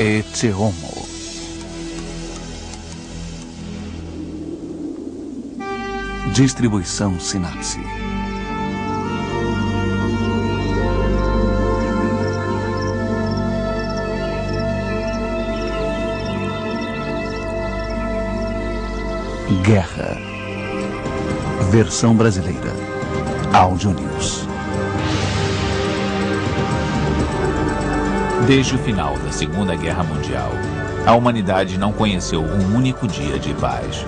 Ecce Homo. Distribuição Sinapse. Guerra. Versão brasileira. Áudio News. Desde o final da Segunda Guerra Mundial, a humanidade não conheceu um único dia de paz.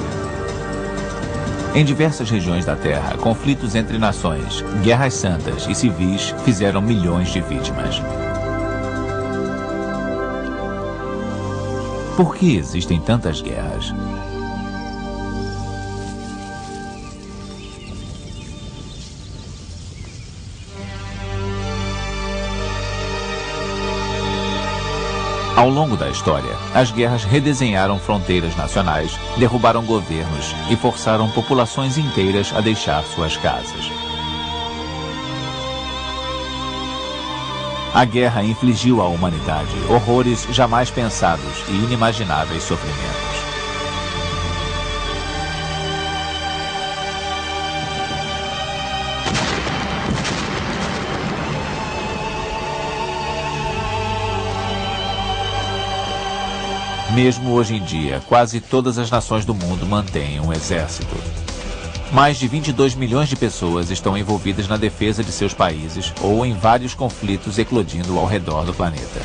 Em diversas regiões da Terra, conflitos entre nações, guerras santas e civis fizeram milhões de vítimas. Por que existem tantas guerras? Ao longo da história, as guerras redesenharam fronteiras nacionais, derrubaram governos e forçaram populações inteiras a deixar suas casas. A guerra infligiu à humanidade horrores jamais pensados e inimagináveis sofrimentos. Mesmo hoje em dia, quase todas as nações do mundo mantêm um exército. Mais de 22 milhões de pessoas estão envolvidas na defesa de seus países ou em vários conflitos eclodindo ao redor do planeta.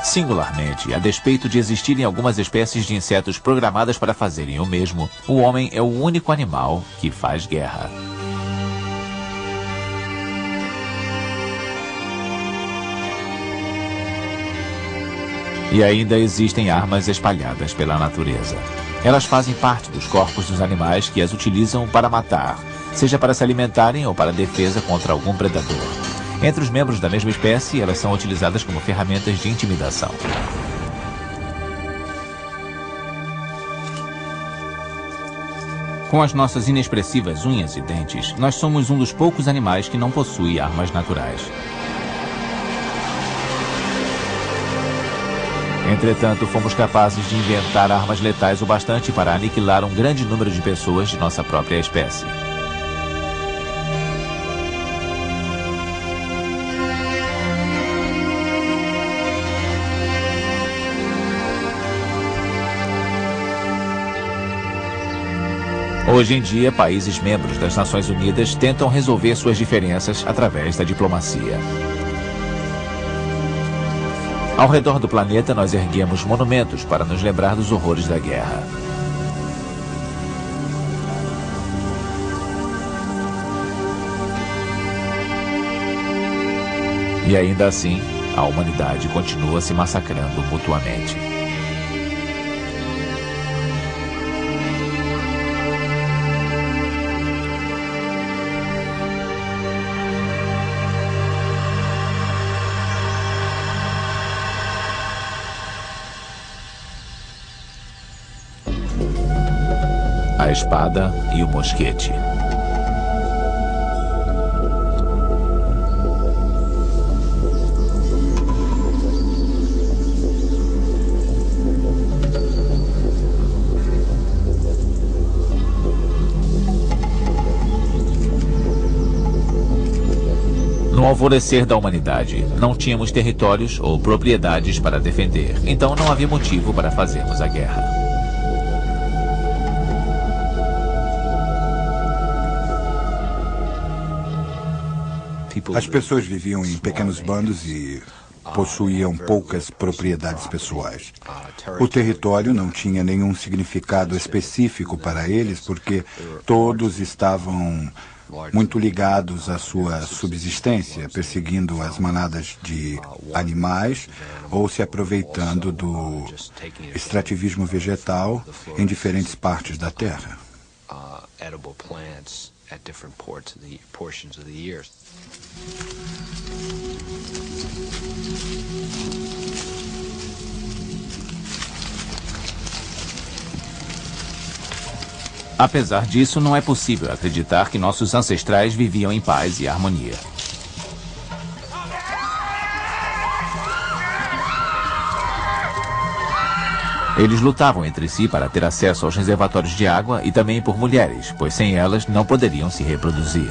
Singularmente, a despeito de existirem algumas espécies de insetos programadas para fazerem o mesmo, o homem é o único animal que faz guerra. E ainda existem armas espalhadas pela natureza. Elas fazem parte dos corpos dos animais que as utilizam para matar, seja para se alimentarem ou para defesa contra algum predador. Entre os membros da mesma espécie, elas são utilizadas como ferramentas de intimidação. Com as nossas inexpressivas unhas e dentes, nós somos um dos poucos animais que não possui armas naturais. Entretanto, fomos capazes de inventar armas letais o bastante para aniquilar um grande número de pessoas de nossa própria espécie. Hoje em dia, países membros das Nações Unidas tentam resolver suas diferenças através da diplomacia. Ao redor do planeta, nós erguemos monumentos para nos lembrar dos horrores da guerra. E ainda assim, a humanidade continua se massacrando mutuamente. A espada e o mosquete. No alvorecer da humanidade, não tínhamos territórios ou propriedades para defender, então não havia motivo para fazermos a guerra. As pessoas viviam em pequenos bandos e possuíam poucas propriedades pessoais. O território não tinha nenhum significado específico para eles, porque todos estavam muito ligados à sua subsistência, perseguindo as manadas de animais ou se aproveitando do extrativismo vegetal em diferentes partes da Terra. Apesar disso, não é possível acreditar que nossos ancestrais viviam em paz e harmonia. Eles lutavam entre si para ter acesso aos reservatórios de água e também por mulheres, pois sem elas não poderiam se reproduzir.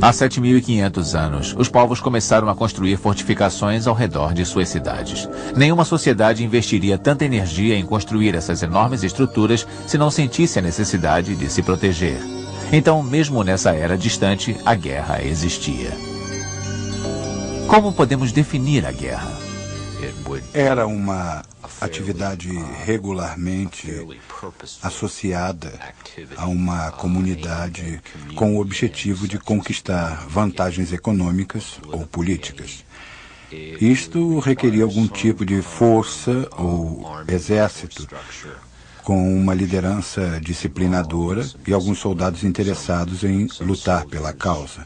Há 7.500 anos, os povos começaram a construir fortificações ao redor de suas cidades. Nenhuma sociedade investiria tanta energia em construir essas enormes estruturas se não sentisse a necessidade de se proteger. Então, mesmo nessa era distante, a guerra existia. Como podemos definir a guerra? Era uma atividade regularmente associada a uma comunidade com o objetivo de conquistar vantagens econômicas ou políticas. Isto requeria algum tipo de força ou exército, com uma liderança disciplinadora e alguns soldados interessados em lutar pela causa.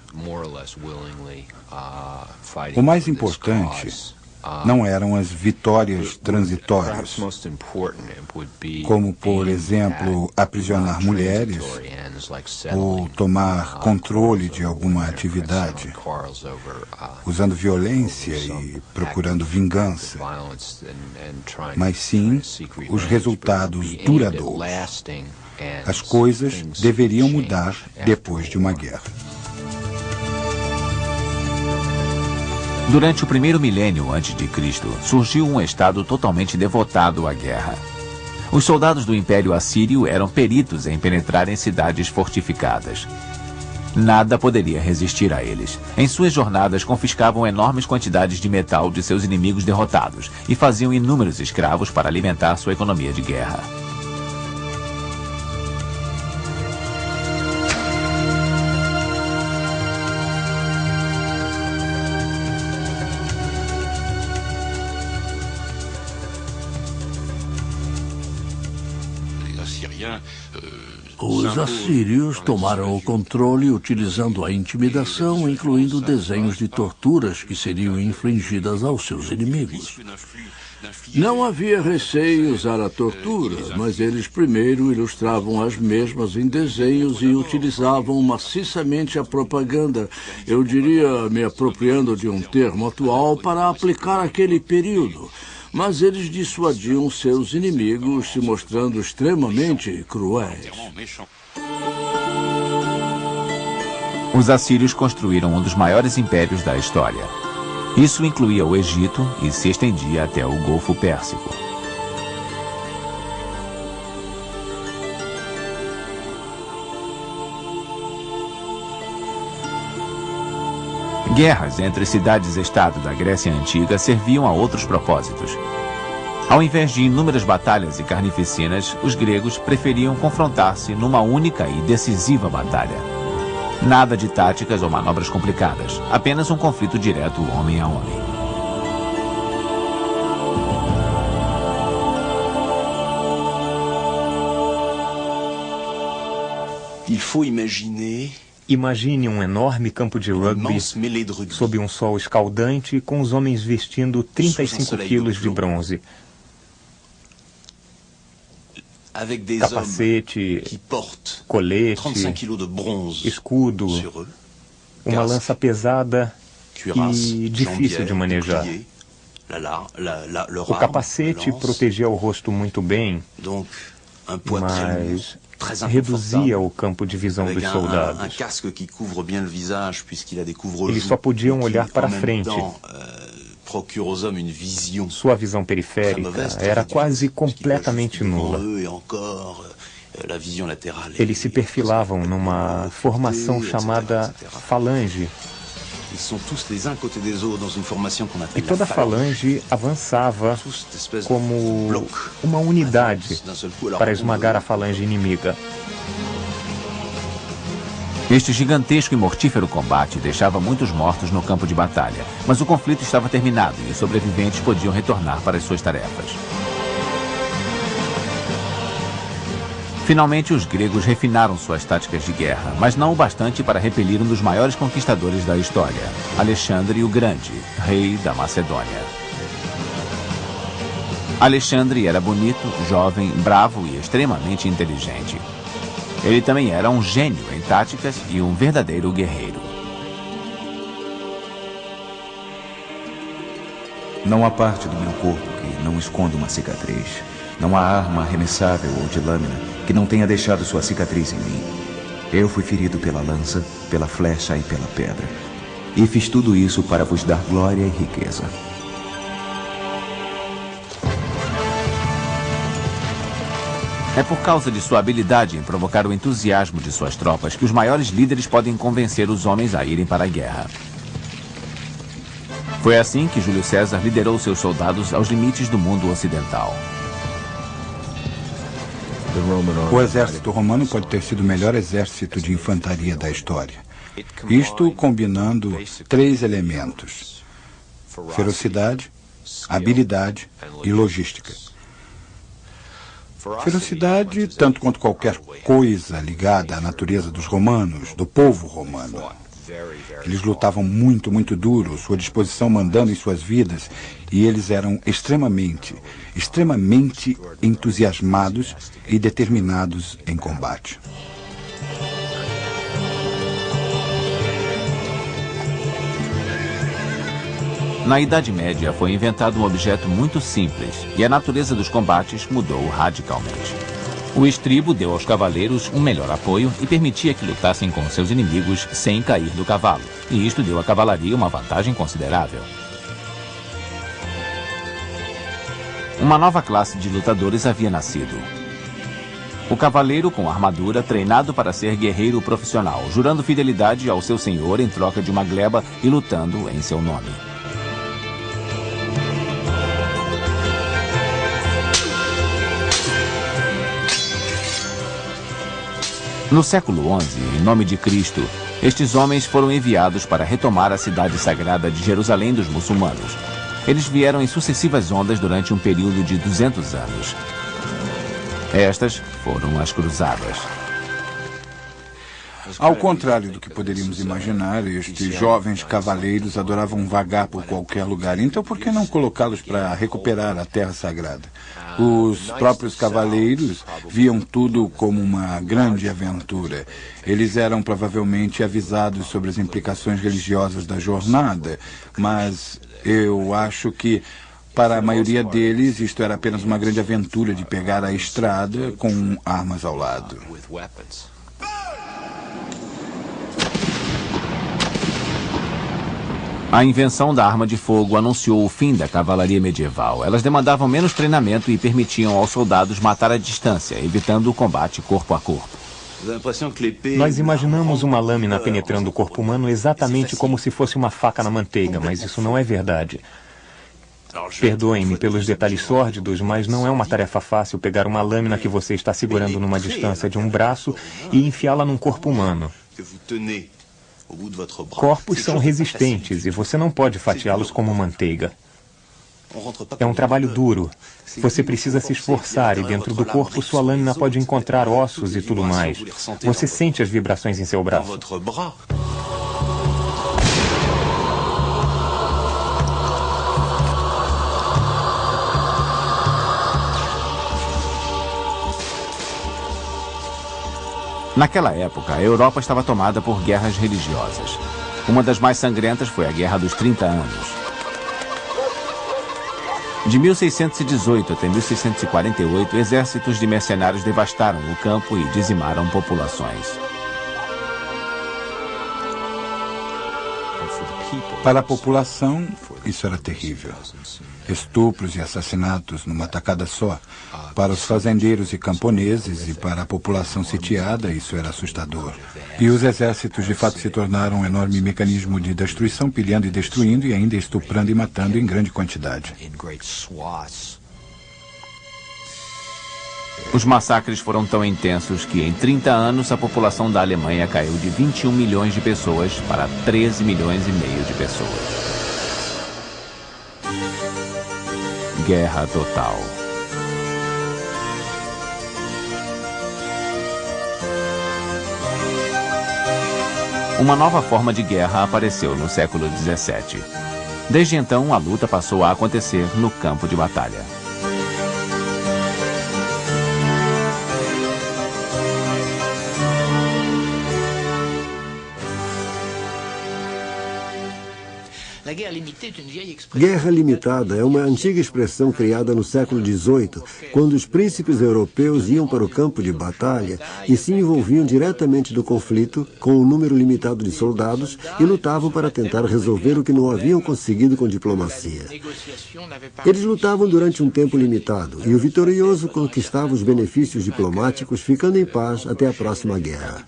O mais importante não eram as vitórias transitórias, como, por exemplo, aprisionar mulheres ou tomar controle de alguma atividade, usando violência e procurando vingança, mas sim os resultados duradouros. As coisas deveriam mudar depois de uma guerra. Durante o primeiro milênio antes de Cristo, surgiu um estado totalmente devotado à guerra. Os soldados do Império Assírio eram peritos em penetrar em cidades fortificadas. Nada poderia resistir a eles. Em suas jornadas, confiscavam enormes quantidades de metal de seus inimigos derrotados e faziam inúmeros escravos para alimentar sua economia de guerra. Os assírios tomaram o controle utilizando a intimidação, incluindo desenhos de torturas que seriam infligidas aos seus inimigos. Não havia receio em usar a tortura, mas eles primeiro ilustravam as mesmas em desenhos e utilizavam maciçamente a propaganda, eu diria, me apropriando de um termo atual, para aplicar aquele período. Mas eles dissuadiam seus inimigos, se mostrando extremamente cruéis. Os assírios construíram um dos maiores impérios da história. Isso incluía o Egito e se estendia até o Golfo Pérsico. Guerras entre cidades-estado da Grécia Antiga serviam a outros propósitos. Ao invés de inúmeras batalhas e carnificinas, os gregos preferiam confrontar-se numa única e decisiva batalha. Nada de táticas ou manobras complicadas, apenas um conflito direto homem a homem. Imagine um enorme campo de rugby sob um sol escaldante, com os homens vestindo 35 quilos de bronze. Capacete, colete, escudo, uma lança pesada e difícil de manejar. O capacete protegia o rosto muito bem, mas reduzia o campo de visão dos soldados. Eles só podiam olhar para frente. Sua visão periférica era quase completamente nula. Eles se perfilavam numa formação chamada falange. E toda falange avançava como uma unidade para esmagar a falange inimiga. Este gigantesco e mortífero combate deixava muitos mortos no campo de batalha, mas o conflito estava terminado e os sobreviventes podiam retornar para as suas tarefas. Finalmente, os gregos refinaram suas táticas de guerra, mas não o bastante para repelir um dos maiores conquistadores da história, Alexandre o Grande, rei da Macedônia. Alexandre era bonito, jovem, bravo e extremamente inteligente. Ele também era um gênio em táticas e um verdadeiro guerreiro. Não há parte do meu corpo que não esconda uma cicatriz. Não há arma arremessável ou de lâmina que não tenha deixado sua cicatriz em mim. Eu fui ferido pela lança, pela flecha e pela pedra. E fiz tudo isso para vos dar glória e riqueza. É por causa de sua habilidade em provocar o entusiasmo de suas tropas que os maiores líderes podem convencer os homens a irem para a guerra. Foi assim que Júlio César liderou seus soldados aos limites do mundo ocidental. O exército romano pode ter sido o melhor exército de infantaria da história. Isto combinando 3 elementos: ferocidade, habilidade e logística. Ferocidade, tanto quanto qualquer coisa ligada à natureza dos romanos, do povo romano. Eles lutavam muito, muito duro, sua disposição mandando em suas vidas, e eles eram extremamente entusiasmados e determinados em combate. Na Idade Média foi inventado um objeto muito simples e a natureza dos combates mudou radicalmente. O estribo deu aos cavaleiros um melhor apoio e permitia que lutassem com seus inimigos sem cair do cavalo. E isto deu à cavalaria uma vantagem considerável. Uma nova classe de lutadores havia nascido. O cavaleiro com armadura treinado para ser guerreiro profissional, jurando fidelidade ao seu senhor em troca de uma gleba e lutando em seu nome. No século XI, em nome de Cristo, estes homens foram enviados para retomar a cidade sagrada de Jerusalém dos muçulmanos. Eles vieram em sucessivas ondas durante um período de 200 anos. Estas foram as Cruzadas. Ao contrário do que poderíamos imaginar, estes jovens cavaleiros adoravam vagar por qualquer lugar. Então, por que não colocá-los para recuperar a Terra Sagrada? Os próprios cavaleiros viam tudo como uma grande aventura. Eles eram provavelmente avisados sobre as implicações religiosas da jornada, mas eu acho que, para a maioria deles, isto era apenas uma grande aventura de pegar a estrada com armas ao lado. A invenção da arma de fogo anunciou o fim da cavalaria medieval. Elas demandavam menos treinamento e permitiam aos soldados matar à distância, evitando o combate corpo a corpo. Nós imaginamos uma lâmina penetrando o corpo humano exatamente como se fosse uma faca na manteiga, mas isso não é verdade. Perdoem-me pelos detalhes sórdidos, mas não é uma tarefa fácil pegar uma lâmina que você está segurando numa distância de um braço e enfiá-la num corpo humano. Corpos são resistentes e você não pode fatiá-los como manteiga. É um trabalho duro. Você precisa se esforçar e dentro do corpo sua lâmina pode encontrar ossos e tudo mais. Você sente as vibrações em seu braço. Naquela época, a Europa estava tomada por guerras religiosas. Uma das mais sangrentas foi a Guerra dos 30 Anos. De 1618 até 1648, exércitos de mercenários devastaram o campo e dizimaram populações. Para a população, isso era terrível. Estupros e assassinatos numa tacada só. Para os fazendeiros e camponeses e para a população sitiada, isso era assustador. E os exércitos de fato se tornaram um enorme mecanismo de destruição, pilhando e destruindo e ainda estuprando e matando em grande quantidade. Os massacres foram tão intensos que em 30 anos a população da Alemanha caiu de 21 milhões de pessoas para 13 milhões e meio de pessoas. Guerra total. Uma nova forma de guerra apareceu no século XVII. Desde então, a luta passou a acontecer no campo de batalha. Guerra limitada é uma antiga expressão criada no século XVIII, quando os príncipes europeus iam para o campo de batalha e se envolviam diretamente no conflito com um número limitado de soldados e lutavam para tentar resolver o que não haviam conseguido com diplomacia. Eles lutavam durante um tempo limitado e o vitorioso conquistava os benefícios diplomáticos, ficando em paz até a próxima guerra.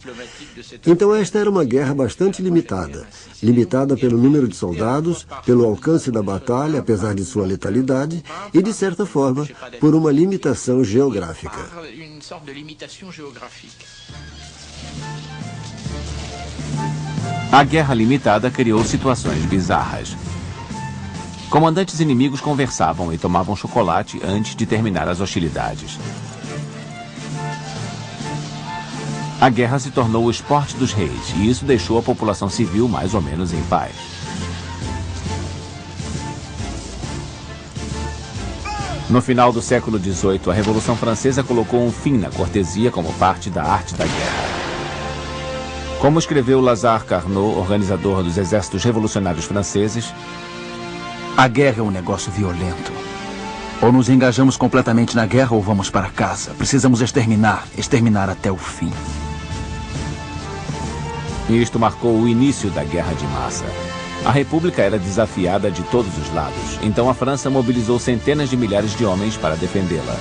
Então esta era uma guerra bastante limitada. Limitada pelo número de soldados, pelo alcance da batalha, apesar de sua letalidade, e, de certa forma, por uma limitação geográfica. A guerra limitada criou situações bizarras. Comandantes inimigos conversavam e tomavam chocolate antes de terminar as hostilidades. A guerra se tornou o esporte dos reis, e isso deixou a população civil mais ou menos em paz. No final do século XVIII, a Revolução Francesa colocou um fim na cortesia como parte da arte da guerra. Como escreveu Lazare Carnot, organizador dos exércitos revolucionários franceses, a guerra é um negócio violento. Ou nos engajamos completamente na guerra ou vamos para casa. Precisamos exterminar até o fim. Isto marcou o início da guerra de massa. A República era desafiada de todos os lados, então a França mobilizou centenas de milhares de homens para defendê-la.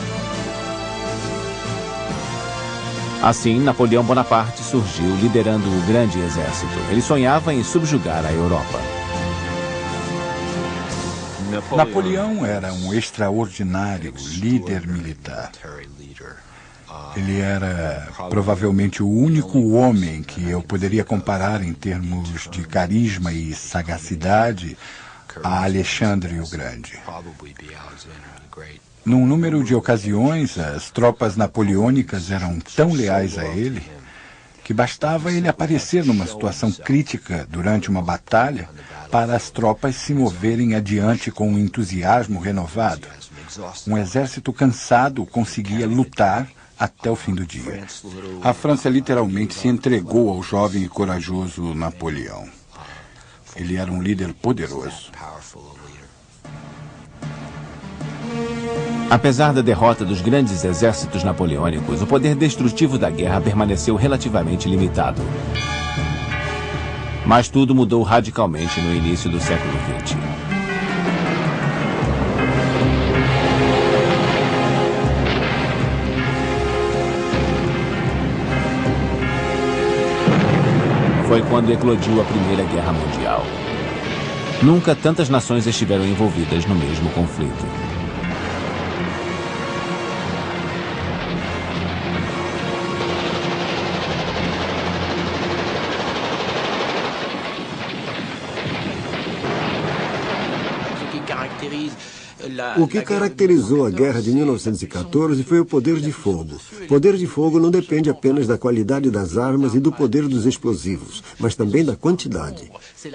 Assim, Napoleão Bonaparte surgiu liderando o grande exército. Ele sonhava em subjugar a Europa. Napoleão era um extraordinário líder militar. Ele era provavelmente o único homem que eu poderia comparar em termos de carisma e sagacidade a Alexandre o Grande. Num número de ocasiões, as tropas napoleônicas eram tão leais a ele que bastava ele aparecer numa situação crítica durante uma batalha para as tropas se moverem adiante com um entusiasmo renovado. Um exército cansado conseguia lutar até o fim do dia. A França literalmente se entregou ao jovem e corajoso Napoleão. Ele era um líder poderoso. Apesar da derrota dos grandes exércitos napoleônicos, o poder destrutivo da guerra permaneceu relativamente limitado. Mas tudo mudou radicalmente no início do século XX. Foi quando eclodiu a Primeira Guerra Mundial. Nunca tantas nações estiveram envolvidas no mesmo conflito. O que caracterizou a guerra de 1914 foi o poder de fogo. Poder de fogo não depende apenas da qualidade das armas e do poder dos explosivos, mas também da quantidade.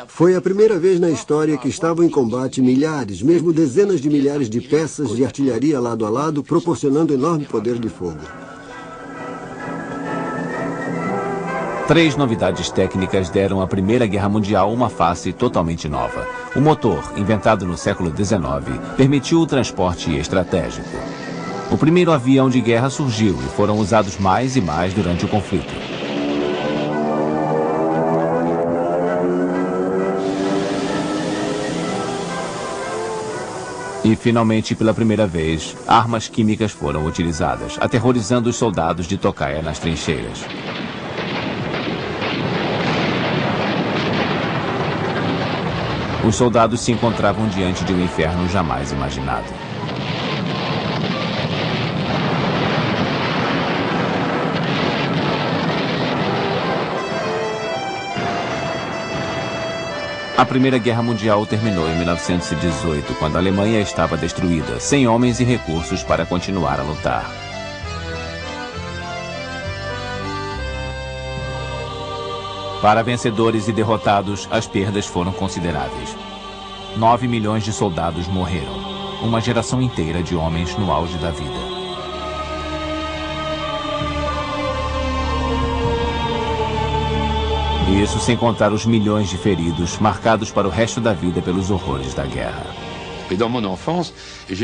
Foi a primeira vez na história que estavam em combate milhares, mesmo dezenas de milhares de peças de artilharia lado a lado, proporcionando enorme poder de fogo. 3 novidades técnicas deram à Primeira Guerra Mundial uma face totalmente nova. O motor, inventado no século XIX, permitiu o transporte estratégico. O primeiro avião de guerra surgiu e foram usados mais e mais durante o conflito. E, finalmente, pela primeira vez, armas químicas foram utilizadas, aterrorizando os soldados de tocaia nas trincheiras. Os soldados se encontravam diante de um inferno jamais imaginado. A Primeira Guerra Mundial terminou em 1918, quando a Alemanha estava destruída, sem homens e recursos para continuar a lutar. Para vencedores e derrotados, as perdas foram consideráveis. 9 milhões de soldados morreram. Uma geração inteira de homens no auge da vida. E isso sem contar os milhões de feridos, marcados para o resto da vida pelos horrores da guerra.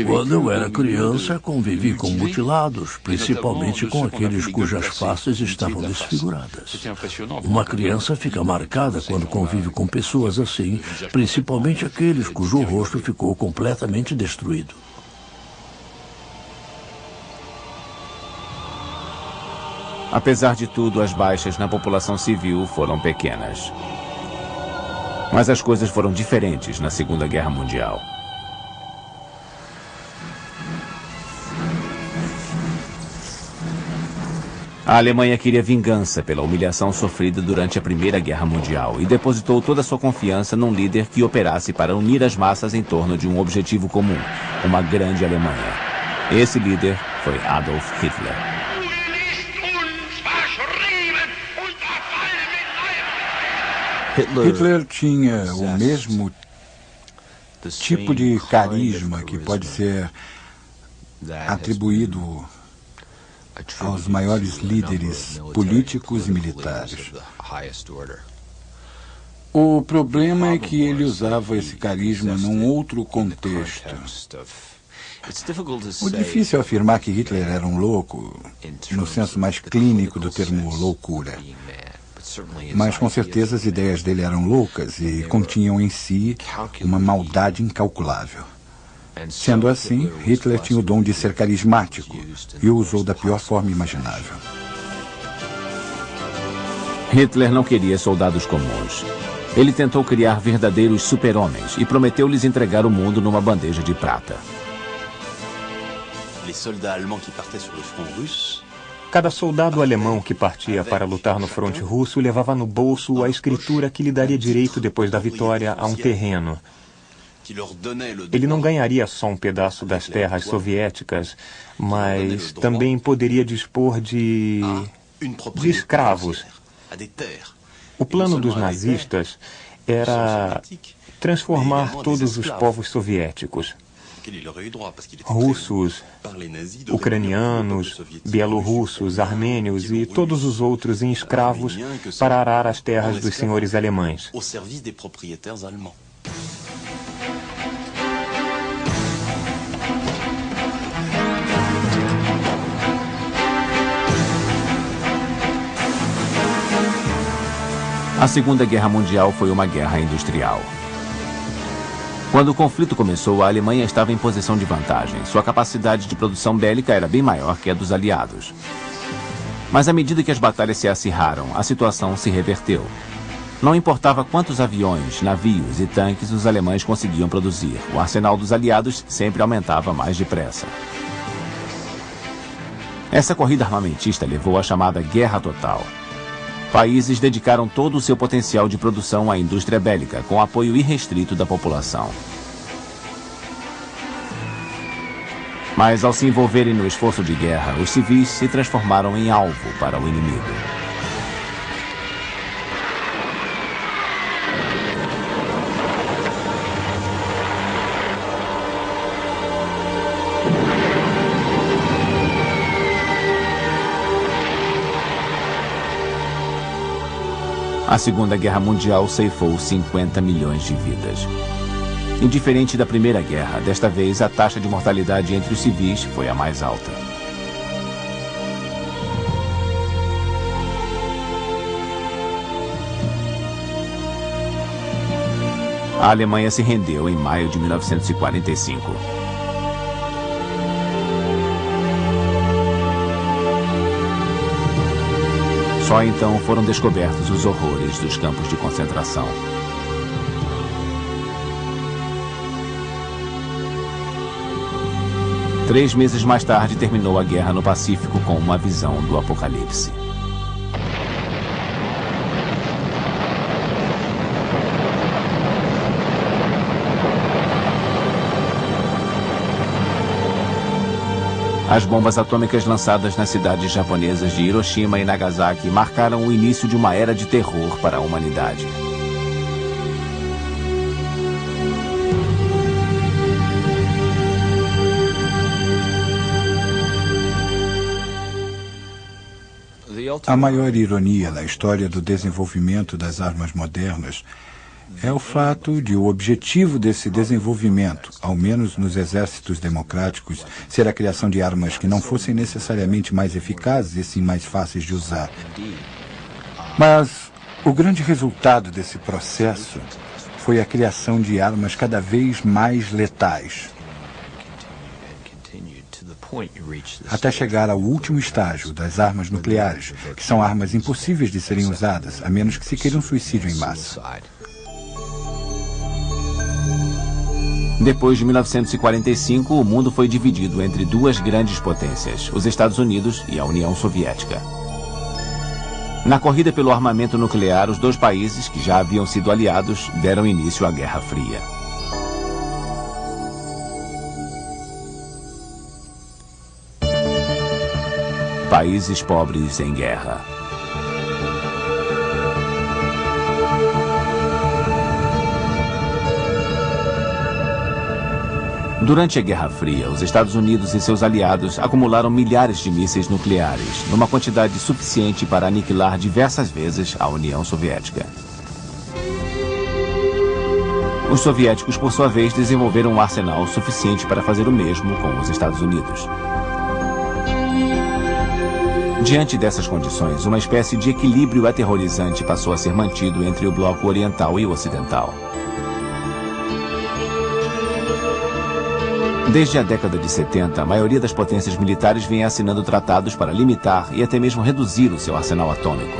Quando eu era criança, convivi com mutilados, principalmente com aqueles cujas faces estavam desfiguradas. Uma criança fica marcada quando convive com pessoas assim, principalmente aqueles cujo rosto ficou completamente destruído. Apesar de tudo, as baixas na população civil foram pequenas. Mas as coisas foram diferentes na Segunda Guerra Mundial. A Alemanha queria vingança pela humilhação sofrida durante a Primeira Guerra Mundial e depositou toda a sua confiança num líder que operasse para unir as massas em torno de um objetivo comum, uma grande Alemanha. Esse líder foi Adolf Hitler. Hitler tinha o mesmo tipo de carisma que pode ser atribuído aos maiores líderes políticos e militares. O problema é que ele usava esse carisma num outro contexto. O difícil é afirmar que Hitler era um louco, no senso mais clínico do termo loucura. Mas com certeza as ideias dele eram loucas e continham em si uma maldade incalculável. Sendo assim, Hitler tinha o dom de ser carismático e o usou da pior forma imaginável. Hitler não queria soldados comuns. Ele tentou criar verdadeiros super-homens e prometeu-lhes entregar o mundo numa bandeja de prata. Cada soldado alemão que partia para lutar no fronte russo levava no bolso a escritura que lhe daria direito, depois da vitória, a um terreno. Ele não ganharia só um pedaço das terras soviéticas, mas também poderia dispor de escravos. O plano dos nazistas era transformar todos os povos soviéticos, russos, ucranianos, bielorrussos, armênios e todos os outros, em escravos para arar as terras dos senhores alemães. A Segunda Guerra Mundial foi uma guerra industrial. Quando o conflito começou, a Alemanha estava em posição de vantagem. Sua capacidade de produção bélica era bem maior que a dos aliados. Mas à medida que as batalhas se acirraram, a situação se reverteu. Não importava quantos aviões, navios e tanques os alemães conseguiam produzir, o arsenal dos aliados sempre aumentava mais depressa. Essa corrida armamentista levou à chamada Guerra Total. Países dedicaram todo o seu potencial de produção à indústria bélica, com apoio irrestrito da população. Mas ao se envolverem no esforço de guerra, os civis se transformaram em alvo para o inimigo. A Segunda Guerra Mundial ceifou 50 milhões de vidas. Indiferente da Primeira Guerra, desta vez a taxa de mortalidade entre os civis foi a mais alta. A Alemanha se rendeu em maio de 1945. Só então foram descobertos os horrores dos campos de concentração. Três meses mais tarde terminou a guerra no Pacífico com uma visão do apocalipse. As bombas atômicas lançadas nas cidades japonesas de Hiroshima e Nagasaki marcaram o início de uma era de terror para a humanidade. A maior ironia na história do desenvolvimento das armas modernas é o fato de o objetivo desse desenvolvimento, ao menos nos exércitos democráticos, ser a criação de armas que não fossem necessariamente mais eficazes e sim mais fáceis de usar. Mas o grande resultado desse processo foi a criação de armas cada vez mais letais, até chegar ao último estágio das armas nucleares, que são armas impossíveis de serem usadas, a menos que se queira um suicídio em massa. Depois de 1945, o mundo foi dividido entre duas grandes potências, os Estados Unidos e a União Soviética. Na corrida pelo armamento nuclear, os dois países, que já haviam sido aliados, deram início à Guerra Fria. Países pobres em guerra. Durante a Guerra Fria, os Estados Unidos e seus aliados acumularam milhares de mísseis nucleares, numa quantidade suficiente para aniquilar diversas vezes a União Soviética. Os soviéticos, por sua vez, desenvolveram um arsenal suficiente para fazer o mesmo com os Estados Unidos. Diante dessas condições, uma espécie de equilíbrio aterrorizante passou a ser mantido entre o bloco oriental e o ocidental. Desde a década de 70, a maioria das potências militares vem assinando tratados para limitar e até mesmo reduzir o seu arsenal atômico.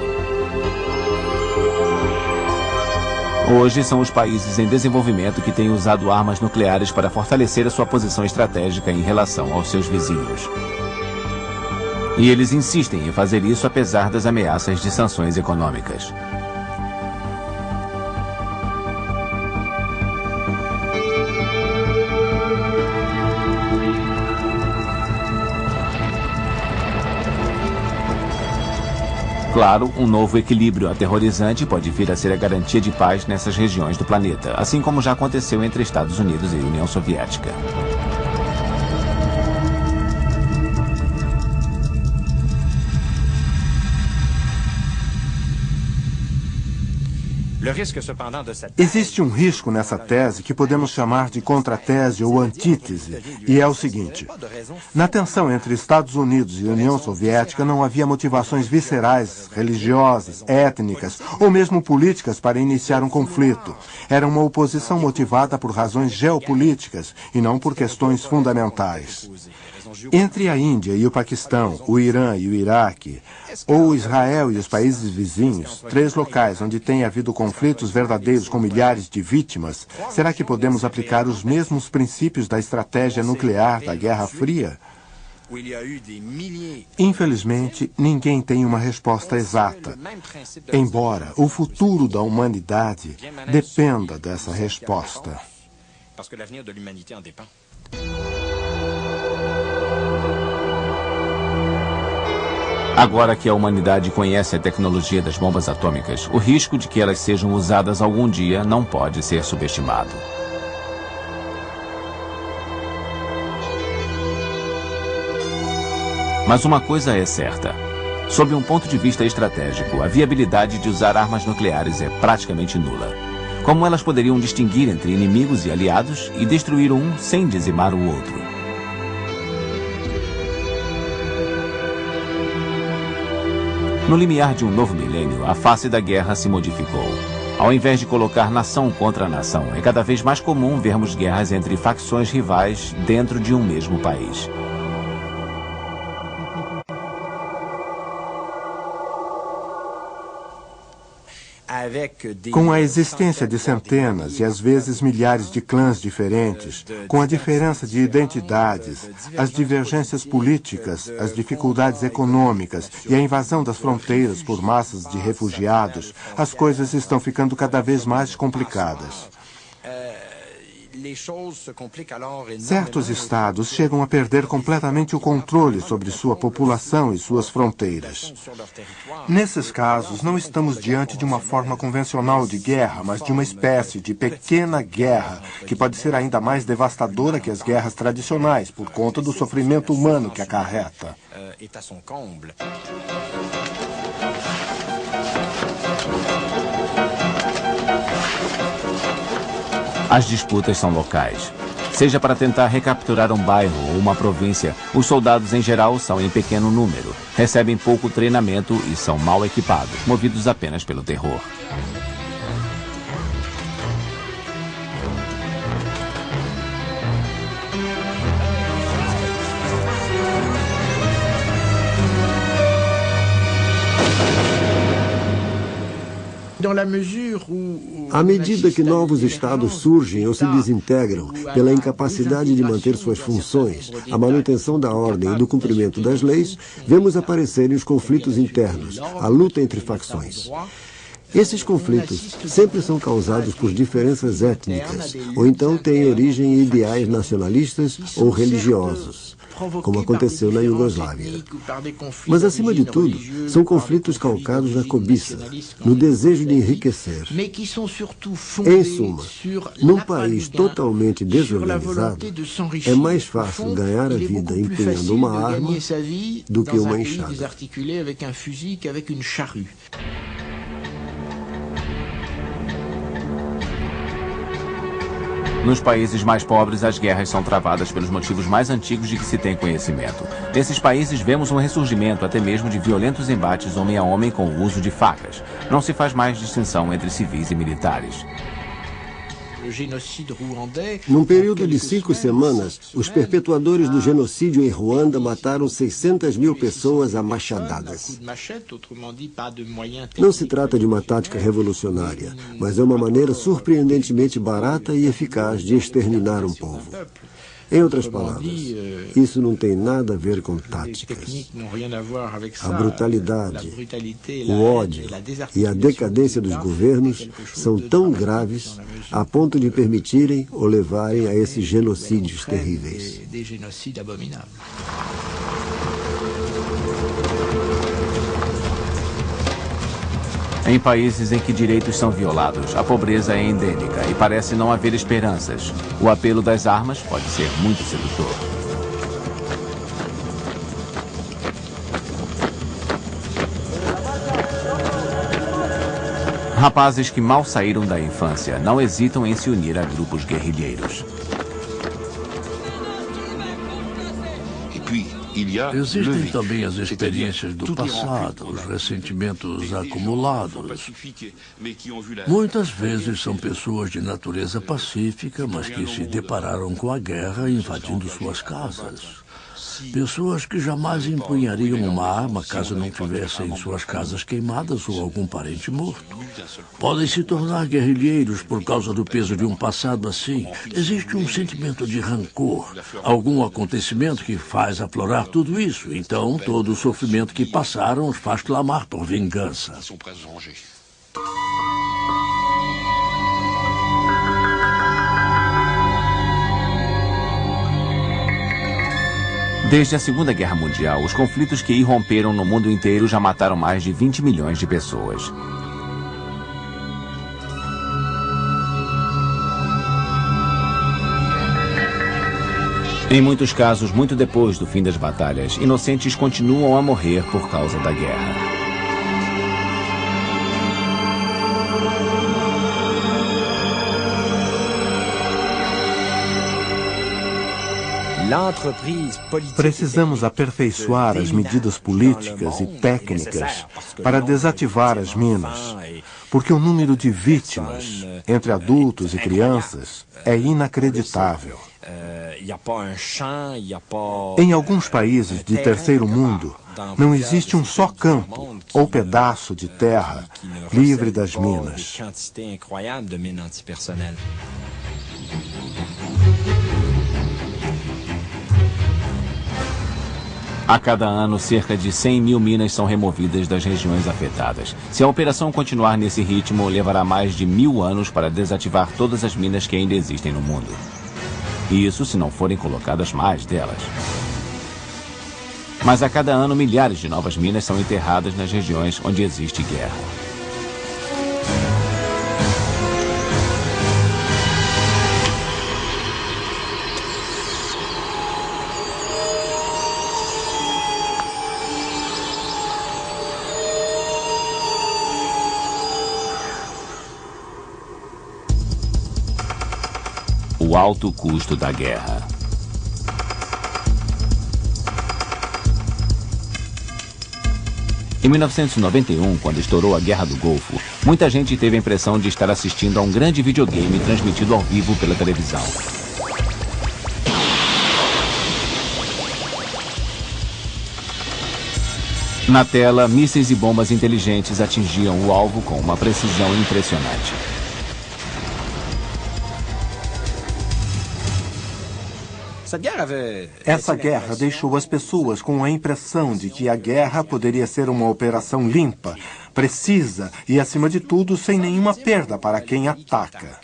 Hoje são os países em desenvolvimento que têm usado armas nucleares para fortalecer a sua posição estratégica em relação aos seus vizinhos. E eles insistem em fazer isso apesar das ameaças de sanções econômicas. Claro, um novo equilíbrio aterrorizante pode vir a ser a garantia de paz nessas regiões do planeta, assim como já aconteceu entre Estados Unidos e União Soviética. Existe um risco nessa tese que podemos chamar de contratese ou antítese, e é o seguinte. Na tensão entre Estados Unidos e União Soviética não havia motivações viscerais, religiosas, étnicas ou mesmo políticas para iniciar um conflito. Era uma oposição motivada por razões geopolíticas e não por questões fundamentais. Entre a Índia e o Paquistão, o Irã e o Iraque, ou Israel e os países vizinhos, três locais onde tem havido conflitos verdadeiros com milhares de vítimas, será que podemos aplicar os mesmos princípios da estratégia nuclear da Guerra Fria? Infelizmente, ninguém tem uma resposta exata, embora o futuro da humanidade dependa dessa resposta. Agora que a humanidade conhece a tecnologia das bombas atômicas, o risco de que elas sejam usadas algum dia não pode ser subestimado. Mas uma coisa é certa. Sob um ponto de vista estratégico, a viabilidade de usar armas nucleares é praticamente nula. Como elas poderiam distinguir entre inimigos e aliados e destruir um sem dizimar o outro? No limiar de um novo milênio, a face da guerra se modificou. Ao invés de colocar nação contra nação, é cada vez mais comum vermos guerras entre facções rivais dentro de um mesmo país. Com a existência de centenas e às vezes milhares de clãs diferentes, com a diferença de identidades, as divergências políticas, as dificuldades econômicas e a invasão das fronteiras por massas de refugiados, as coisas estão ficando cada vez mais complicadas. Certos estados chegam a perder completamente o controle sobre sua população e suas fronteiras. Nesses casos, não estamos diante de uma forma convencional de guerra, mas de uma espécie de pequena guerra, que pode ser ainda mais devastadora que as guerras tradicionais, por conta do sofrimento humano que acarreta. As disputas são locais. Seja para tentar recapturar um bairro ou uma província, os soldados em geral são em pequeno número, recebem pouco treinamento e são mal equipados, movidos apenas pelo terror. À medida que novos estados surgem ou se desintegram pela incapacidade de manter suas funções, a manutenção da ordem e do cumprimento das leis, vemos aparecerem os conflitos internos, a luta entre facções. Esses conflitos sempre são causados por diferenças étnicas, ou então têm origem em ideais nacionalistas ou religiosos, como aconteceu na Iugoslávia. Mas, acima de tudo, são conflitos calcados na cobiça, no desejo de enriquecer. Em suma, num país totalmente desorganizado, é mais fácil ganhar a vida empunhando uma arma do que uma enxada. Nos países mais pobres, as guerras são travadas pelos motivos mais antigos de que se tem conhecimento. Nesses países, vemos um ressurgimento até mesmo de violentos embates homem a homem com o uso de facas. Não se faz mais distinção entre civis e militares. Num período de 5 semanas, os perpetuadores do genocídio em Ruanda mataram 600 mil pessoas a machadadas. Não se trata de uma tática revolucionária, mas é uma maneira surpreendentemente barata e eficaz de exterminar um povo. Em outras palavras, isso não tem nada a ver com táticas. A brutalidade, o ódio e a decadência dos governos são tão graves a ponto de permitirem ou levarem a esses genocídios terríveis. Em países em que direitos são violados, a pobreza é endêmica e parece não haver esperanças. O apelo das armas pode ser muito sedutor. Rapazes que mal saíram da infância não hesitam em se unir a grupos guerrilheiros. Existem também as experiências do passado, os ressentimentos acumulados. Muitas vezes são pessoas de natureza pacífica, mas que se depararam com a guerra invadindo suas casas. Pessoas que jamais empunhariam uma arma caso não tivessem suas casas queimadas ou algum parente morto. Podem se tornar guerrilheiros por causa do peso de um passado assim. Existe um sentimento de rancor, algum acontecimento que faz aflorar tudo isso. Então, todo o sofrimento que passaram os faz clamar por vingança. Desde a Segunda Guerra Mundial, os conflitos que irromperam no mundo inteiro já mataram mais de 20 milhões de pessoas. Em muitos casos, muito depois do fim das batalhas, inocentes continuam a morrer por causa da guerra. Precisamos aperfeiçoar as medidas políticas e técnicas para desativar as minas, porque o número de vítimas entre adultos e crianças é inacreditável. Em alguns países de terceiro mundo, não existe um só campo ou pedaço de terra livre das minas. A cada ano, cerca de 100 mil minas são removidas das regiões afetadas. Se a operação continuar nesse ritmo, levará mais de 1000 anos para desativar todas as minas que ainda existem no mundo. E isso se não forem colocadas mais delas. Mas a cada ano, milhares de novas minas são enterradas nas regiões onde existe guerra. o alto custo da guerra. Em 1991, quando estourou a Guerra do Golfo, muita gente teve a impressão de estar assistindo a um grande videogame transmitido ao vivo pela televisão. Na tela, mísseis e bombas inteligentes atingiam o alvo com uma precisão impressionante. Essa guerra deixou as pessoas com a impressão de que a guerra poderia ser uma operação limpa, precisa e, acima de tudo, sem nenhuma perda para quem ataca.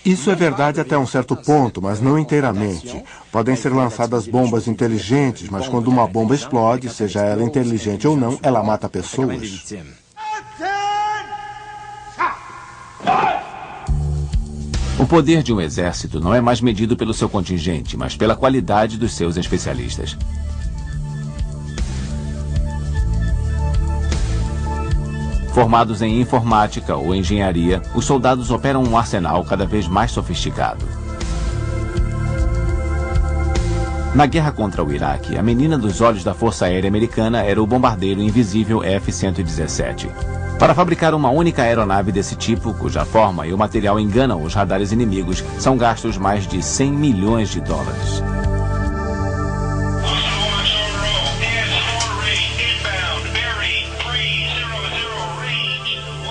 Isso é verdade até um certo ponto, mas não inteiramente. Podem ser lançadas bombas inteligentes, mas quando uma bomba explode, seja ela inteligente ou não, ela mata pessoas. O poder de um exército não é mais medido pelo seu contingente, mas pela qualidade dos seus especialistas. Formados em informática ou engenharia, os soldados operam um arsenal cada vez mais sofisticado. Na guerra contra o Iraque, a menina dos olhos da Força Aérea Americana era o bombardeiro invisível F-117. Para fabricar uma única aeronave desse tipo, cuja forma e o material enganam os radares inimigos, são gastos mais de 100 milhões de dólares.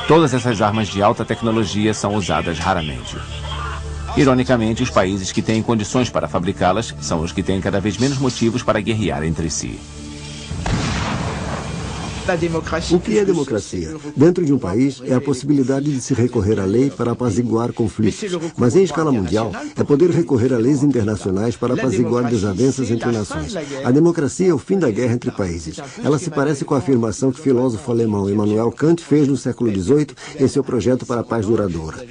Todas essas armas de alta tecnologia são usadas raramente. Ironicamente, os países que têm condições para fabricá-las são os que têm cada vez menos motivos para guerrear entre si. O que é democracia? Dentro de um país, é a possibilidade de se recorrer à lei para apaziguar conflitos. Mas em escala mundial, é poder recorrer a leis internacionais para apaziguar desavenças entre nações. A democracia é o fim da guerra entre países. Ela se parece com a afirmação que o filósofo alemão Immanuel Kant fez no século XVIII em seu projeto para a paz duradoura.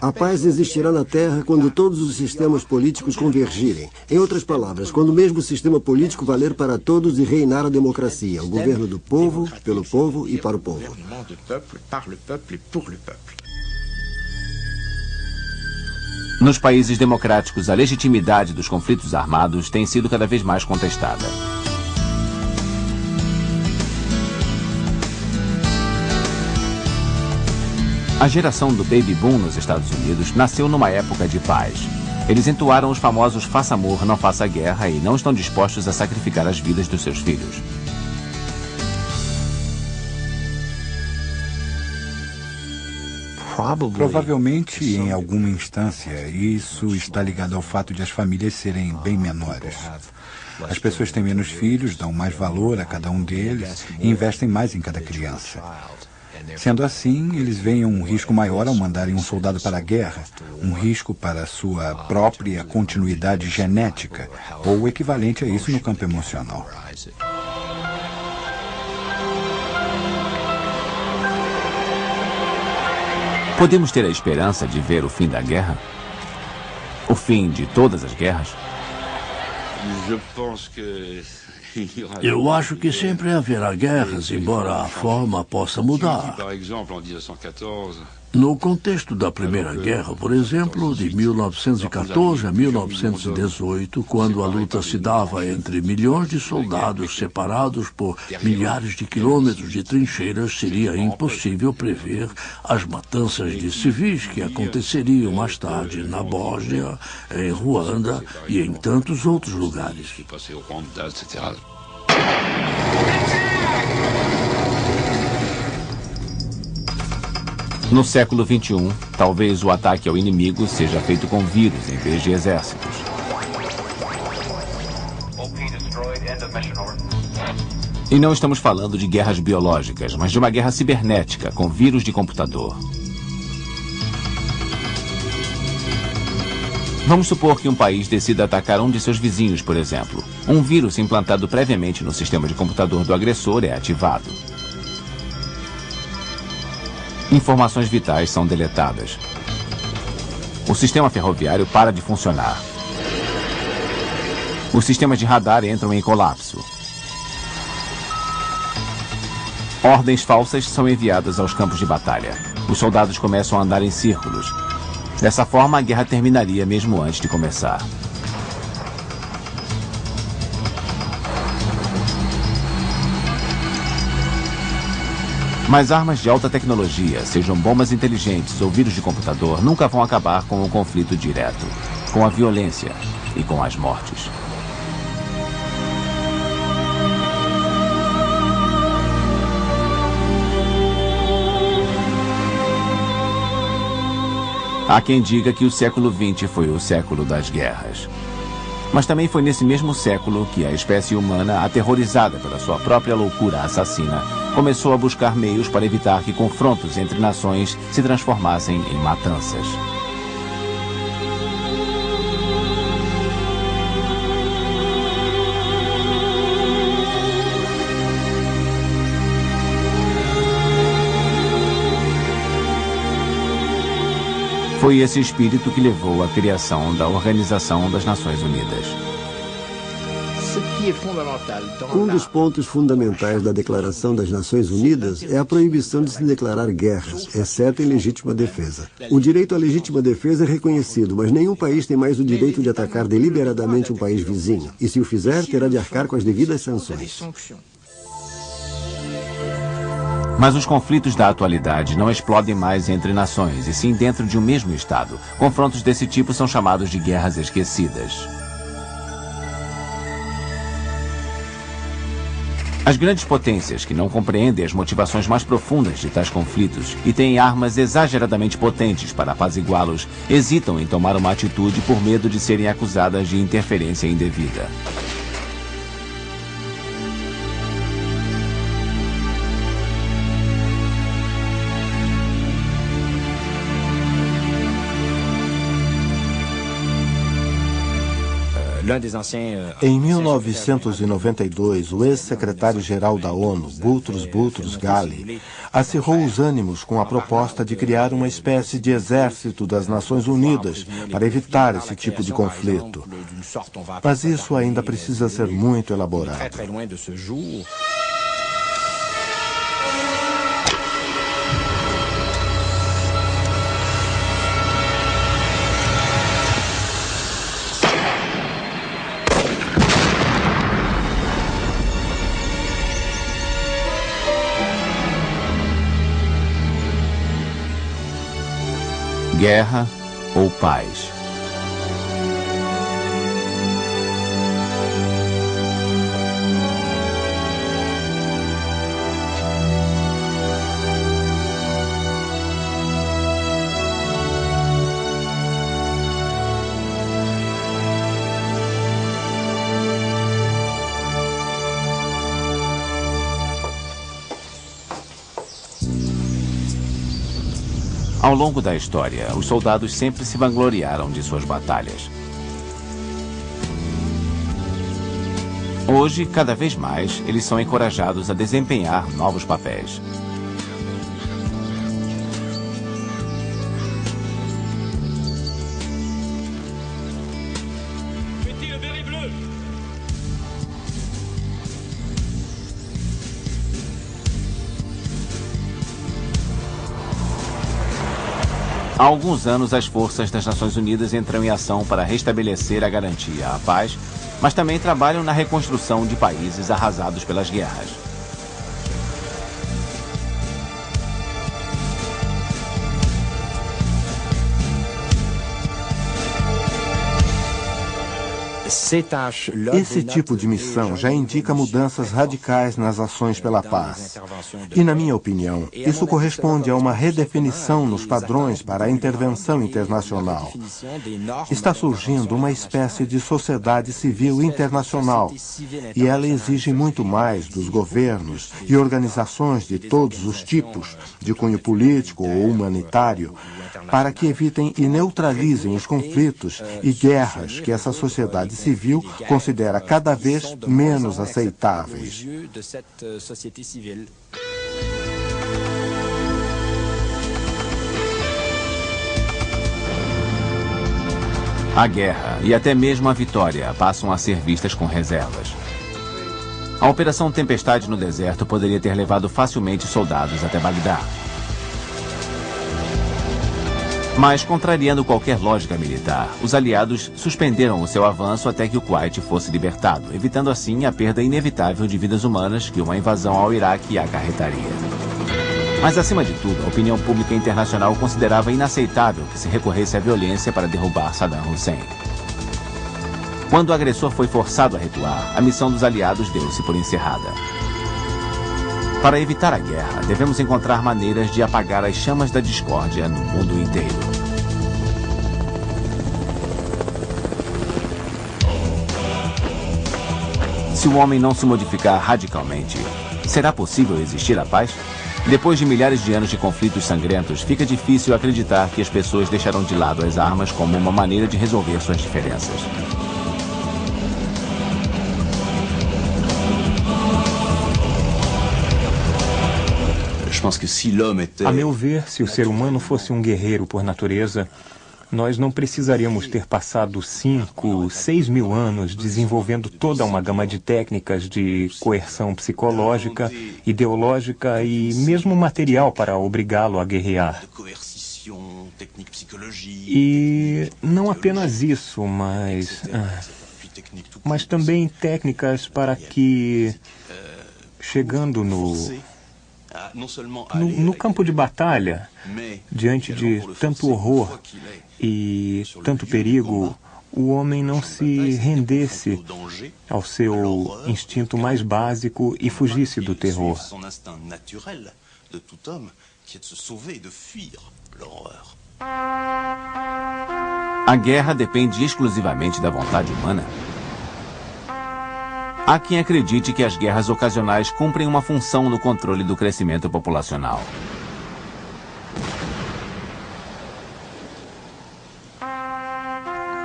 A paz existirá na Terra quando todos os sistemas políticos convergirem. Em outras palavras, quando o mesmo sistema político valer para todos e reinar a democracia, o governo do povo, pelo povo e para o povo. Nos países democráticos, a legitimidade dos conflitos armados tem sido cada vez mais contestada. A geração do Baby Boom nos Estados Unidos nasceu numa época de paz. Eles entoaram os famosos faça amor, não faça guerra e não estão dispostos a sacrificar as vidas dos seus filhos. Provavelmente, em alguma instância, isso está ligado ao fato de as famílias serem bem menores. As pessoas têm menos filhos, dão mais valor a cada um deles e investem mais em cada criança. Sendo assim, eles veem um risco maior ao mandarem um soldado para a guerra, um risco para sua própria continuidade genética, ou o equivalente a isso no campo emocional. Podemos ter a esperança de ver o fim da guerra? O fim de todas as guerras? Eu acho que sempre haverá guerras, embora a forma possa mudar. No contexto da Primeira Guerra, por exemplo, de 1914 a 1918, quando a luta se dava entre milhões de soldados separados por milhares de quilômetros de trincheiras, seria impossível prever as matanças de civis que aconteceriam mais tarde na Bósnia, em Ruanda e em tantos outros lugares. No século XXI, talvez o ataque ao inimigo seja feito com vírus em vez de exércitos. E não estamos falando de guerras biológicas, mas de uma guerra cibernética com vírus de computador. Vamos supor que um país decida atacar um de seus vizinhos, por exemplo. Um vírus implantado previamente no sistema de computador do agressor é ativado. Informações vitais são deletadas. O sistema ferroviário para de funcionar. Os sistemas de radar entram em colapso. Ordens falsas são enviadas aos campos de batalha. Os soldados começam a andar em círculos. Dessa forma, a guerra terminaria mesmo antes de começar. Mas armas de alta tecnologia, sejam bombas inteligentes ou vírus de computador, nunca vão acabar com o conflito direto, com a violência e com as mortes. Há quem diga que o século XX foi o século das guerras. Mas também foi nesse mesmo século que a espécie humana, aterrorizada pela sua própria loucura assassina, começou a buscar meios para evitar que confrontos entre nações se transformassem em matanças. Foi esse espírito que levou à criação da Organização das Nações Unidas. Um dos pontos fundamentais da Declaração das Nações Unidas é a proibição de se declarar guerras, exceto em legítima defesa. O direito à legítima defesa é reconhecido, mas nenhum país tem mais o direito de atacar deliberadamente um país vizinho. E se o fizer, terá de arcar com as devidas sanções. Mas os conflitos da atualidade não explodem mais entre nações, e sim dentro de um mesmo Estado. Confrontos desse tipo são chamados de guerras esquecidas. As grandes potências, que não compreendem as motivações mais profundas de tais conflitos e têm armas exageradamente potentes para apaziguá-los, hesitam em tomar uma atitude por medo de serem acusadas de interferência indevida. Em 1992, o ex-secretário-geral da ONU, Boutros Boutros-Ghali, acirrou os ânimos com a proposta de criar uma espécie de exército das Nações Unidas para evitar esse tipo de conflito. Mas isso ainda precisa ser muito elaborado. Guerra ou paz? Ao longo da história, os soldados sempre se vangloriaram de suas batalhas. Hoje, cada vez mais, eles são encorajados a desempenhar novos papéis. Há alguns anos, as forças das Nações Unidas entram em ação para restabelecer a garantia à paz, mas também trabalham na reconstrução de países arrasados pelas guerras. Esse tipo de missão já indica mudanças radicais nas ações pela paz. E, na minha opinião, isso corresponde a uma redefinição nos padrões para a intervenção internacional. Está surgindo uma espécie de sociedade civil internacional, e ela exige muito mais dos governos e organizações de todos os tipos, de cunho político ou humanitário, para que evitem e neutralizem os conflitos e guerras que essa sociedade civil considera cada vez menos aceitáveis. A guerra e até mesmo a vitória passam a ser vistas com reservas. A Operação Tempestade no deserto poderia ter levado facilmente soldados até Bagdá. Mas, contrariando qualquer lógica militar, os aliados suspenderam o seu avanço até que o Kuwait fosse libertado, evitando assim a perda inevitável de vidas humanas que uma invasão ao Iraque acarretaria. Mas, acima de tudo, a opinião pública internacional considerava inaceitável que se recorresse à violência para derrubar Saddam Hussein. Quando o agressor foi forçado a recuar, a missão dos aliados deu-se por encerrada. Para evitar a guerra, devemos encontrar maneiras de apagar as chamas da discórdia no mundo inteiro. Se o homem não se modificar radicalmente, será possível existir a paz? Depois de milhares de anos de conflitos sangrentos, fica difícil acreditar que as pessoas deixarão de lado as armas como uma maneira de resolver suas diferenças. A meu ver, se o ser humano fosse um guerreiro por natureza, nós não precisaríamos ter passado 5, 6 mil anos desenvolvendo toda uma gama de técnicas de coerção psicológica, ideológica e mesmo material para obrigá-lo a guerrear. E não apenas isso, mas também técnicas para que, chegando no campo de batalha, diante de tanto horror e tanto perigo, o homem não se rendesse ao seu instinto mais básico e fugisse do terror. A guerra depende exclusivamente da vontade humana? Há quem acredite que as guerras ocasionais cumprem uma função no controle do crescimento populacional.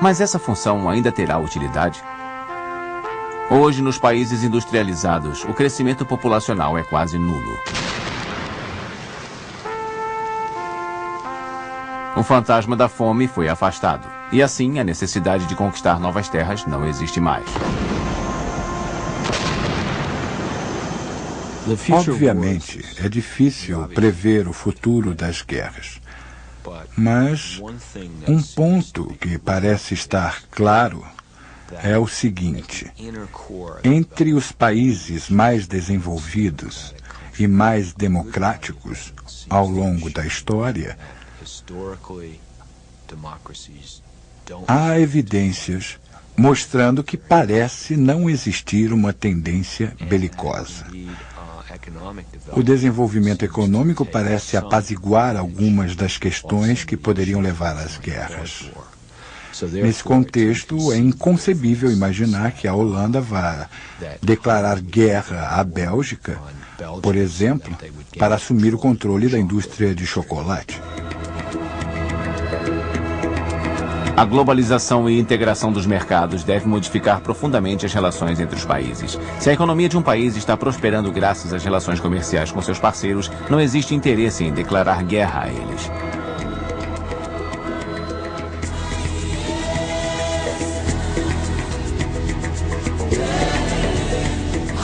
Mas essa função ainda terá utilidade? Hoje, nos países industrializados, o crescimento populacional é quase nulo. O fantasma da fome foi afastado, e assim a necessidade de conquistar novas terras não existe mais. Obviamente, é difícil prever o futuro das guerras. Mas um ponto que parece estar claro é o seguinte: entre os países mais desenvolvidos e mais democráticos ao longo da história, há evidências mostrando que parece não existir uma tendência belicosa. O desenvolvimento econômico parece apaziguar algumas das questões que poderiam levar às guerras. Nesse contexto, é inconcebível imaginar que a Holanda vá declarar guerra à Bélgica, por exemplo, para assumir o controle da indústria de chocolate. A globalização e integração dos mercados deve modificar profundamente as relações entre os países. Se a economia de um país está prosperando graças às relações comerciais com seus parceiros, não existe interesse em declarar guerra a eles.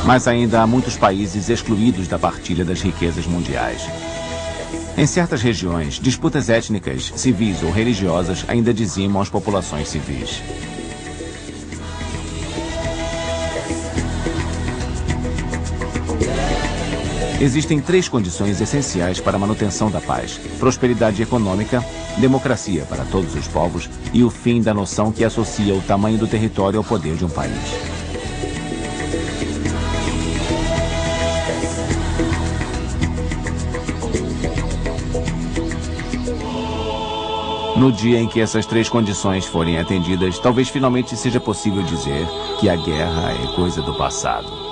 Mas ainda há muitos países excluídos da partilha das riquezas mundiais. Em certas regiões, disputas étnicas, civis ou religiosas ainda dizimam as populações civis. Existem 3 condições essenciais para a manutenção da paz: prosperidade econômica, democracia para todos os povos e o fim da noção que associa o tamanho do território ao poder de um país. No dia em que essas 3 condições forem atendidas, talvez finalmente seja possível dizer que a guerra é coisa do passado.